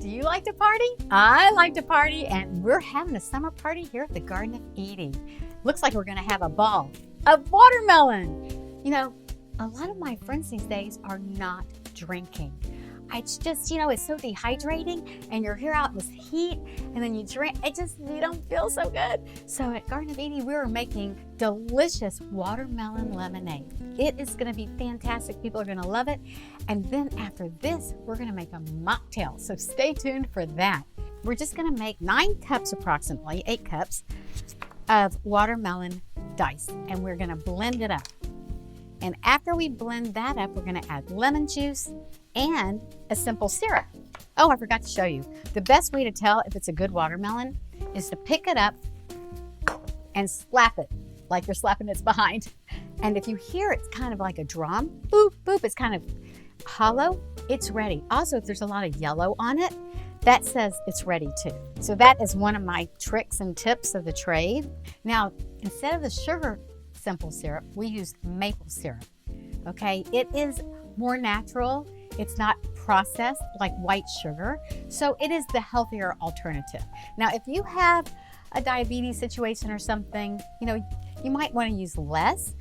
Do you like to party? I like to party, and we're having a summer party here at the Garden of Eydie. Looks like we're gonna have a ball of watermelon. You know, a lot of my friends these days are not drinking. It's just, it's so dehydrating, and you're here out in this heat, and then you drink, you don't feel so good. So at Garden of Eydie, we were making delicious watermelon lemonade. It is gonna be fantastic. People are gonna love it. And then after this, we're gonna make a mocktail. So stay tuned for that. We're just gonna make 9 cups approximately, 8 cups of watermelon dice, and we're gonna blend it up. And after we blend that up, we're gonna add lemon juice and a simple syrup. Oh, I forgot to show you. The best way to tell if it's a good watermelon is to pick it up and slap it like you're slapping its behind. And if you hear it's kind of like a drum, boop, boop, it's kind of hollow, it's ready. Also, if there's a lot of yellow on it, that says it's ready too. So that is one of my tricks and tips of the trade. Now, instead of the sugar simple syrup, we use maple syrup. Okay, it is more natural. It's not processed like white sugar, so it is the healthier alternative. Now, if you have a diabetes situation or something, you might want to use less,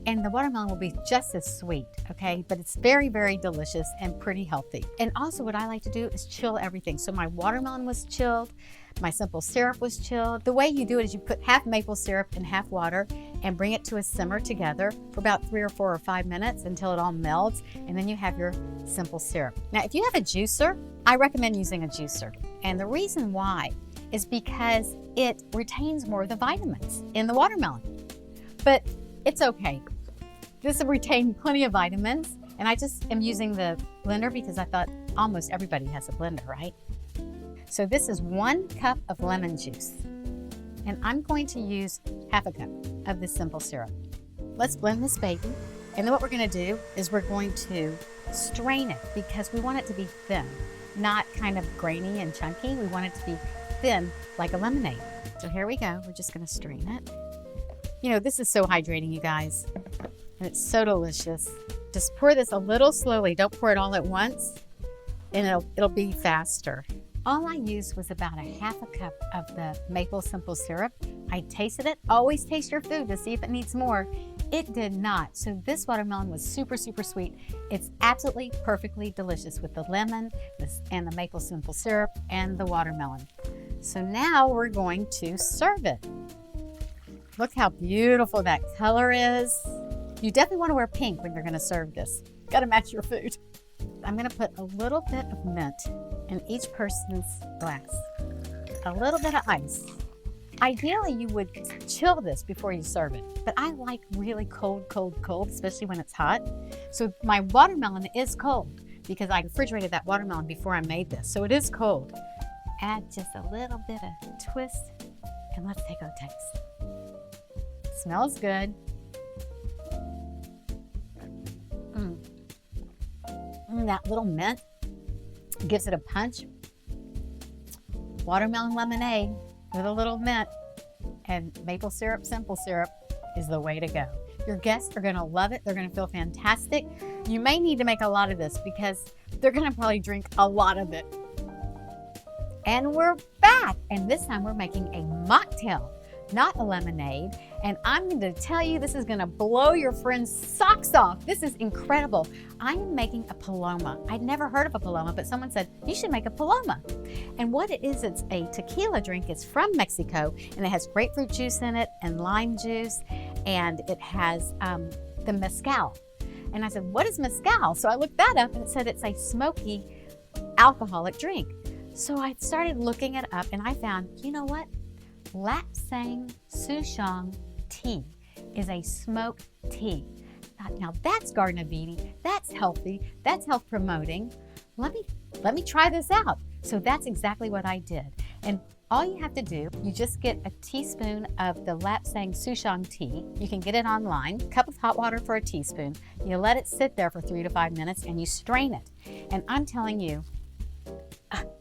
and the watermelon will be just as sweet, okay? But it's very, very delicious and pretty healthy. And also what I like to do is chill everything. So my watermelon was chilled, my simple syrup was chilled. The way you do it is you put half maple syrup and half water and bring it to a simmer together for about 3 or 4 or 5 minutes until it all melts, and then you have your simple syrup. Now, if you have a juicer, I recommend using a juicer. And the reason why is because it retains more of the vitamins in the watermelon. But it's okay. This will retain plenty of vitamins, and I just am using the blender because I thought almost everybody has a blender, right? So this is 1 cup of lemon juice, and I'm going to use half a cup of this simple syrup. Let's blend this baby, and then what we're going to do is we're going to strain it because we want it to be thin, not kind of grainy and chunky. We want it to be thin like a lemonade. So here we go. We're just going to strain it. This is so hydrating, you guys, and it's so delicious. Just pour this a little slowly. Don't pour it all at once, and it'll be faster. All I used was about a half a cup of the maple simple syrup. I tasted it. Always taste your food to see if it needs more. It did not. So this watermelon was super, super sweet. It's absolutely perfectly delicious with the lemon and the maple simple syrup and the watermelon. So now we're going to serve it. Look how beautiful that color is. You definitely want to wear pink when you're going to serve this. Got to match your food. I'm going to put a little bit of mint in each person's glass. A little bit of ice. Ideally, you would chill this before you serve it, but I like really cold, cold, cold, especially when it's hot. So my watermelon is cold because I refrigerated that watermelon before I made this. So it is cold. Add just a little bit of twist, and let's take a taste. Smells good. That little mint gives it a punch. Watermelon lemonade with a little mint and maple syrup, simple syrup is the way to go. Your guests are going to love it. They're going to feel fantastic. You may need to make a lot of this because they're going to probably drink a lot of it. And we're back. And this time we're making a mocktail, not a lemonade. And I'm going to tell you, this is going to blow your friends' socks off. This is incredible. I am making a Paloma. I'd never heard of a Paloma, but someone said, you should make a Paloma. And what it is, it's a tequila drink. It's from Mexico, and it has grapefruit juice in it and lime juice, and it has the mezcal. And I said, what is mezcal? So I looked that up, and it said it's a smoky alcoholic drink. So I started looking it up, and I found, you know what? Lapsang Souchong tea is a smoked tea. Now that's Garden of Eydie. That's healthy. That's health promoting. Let me try this out. So that's exactly what I did. And all you have to do, you just get a teaspoon of the Lapsang Souchong tea. You can get it online. A cup of hot water for a teaspoon. You let it sit there for 3 to 5 minutes, and you strain it. And I'm telling you,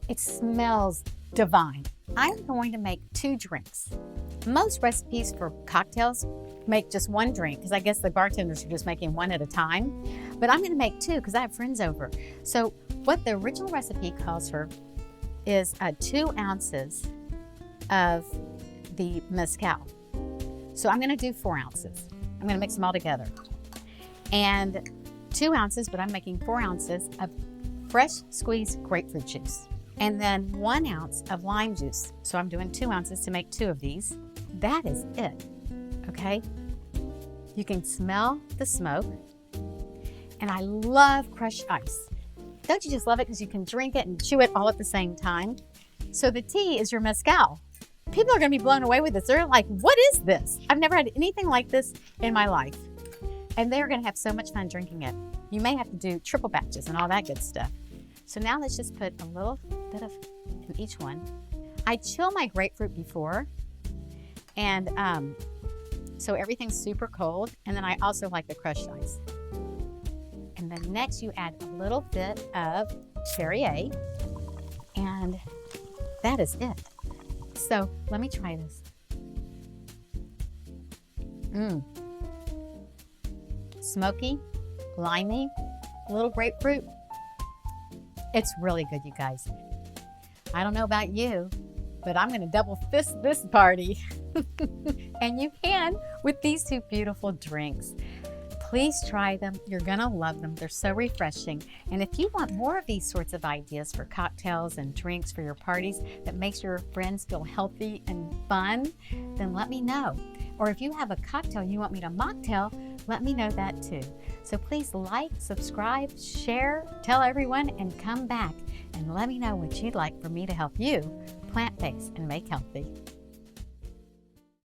it smells divine. I'm going to make 2 drinks. Most recipes for cocktails make just 1 drink because I guess the bartenders are just making 1 at a time. But I'm going to make 2 because I have friends over. So what the original recipe calls for is 2 ounces of the mezcal. So I'm going to do 4 ounces. I'm going to mix them all together. And 2 ounces, but I'm making 4 ounces of fresh squeezed grapefruit juice. And then 1 ounce of lime juice. So I'm doing 2 ounces to make 2 of these. That is it, okay? You can smell the smoke. And I love crushed ice. Don't you just love it because you can drink it and chew it all at the same time? So the tea is your mezcal. People are going to be blown away with this. They're like, what is this? I've never had anything like this in my life. And they're going to have so much fun drinking it. You may have to do triple batches and all that good stuff. So now let's just put a little bit of in each one. I chill my grapefruit before. And so everything's super cold. And then I also like the crushed ice. And then next you add a little bit of Perrier. And that is it. So let me try this. Smoky, limey, little grapefruit. It's really good, you guys. I don't know about you, but I'm going to double fist this party. And you can with these 2 beautiful drinks. Please try them. You're going to love them. They're so refreshing. And if you want more of these sorts of ideas for cocktails and drinks for your parties that makes your friends feel healthy and fun, then let me know. Or if you have a cocktail you want me to mocktail, let me know that too. So please like, subscribe, share, tell everyone, and come back and let me know what you'd like for me to help you plant-based and make healthy.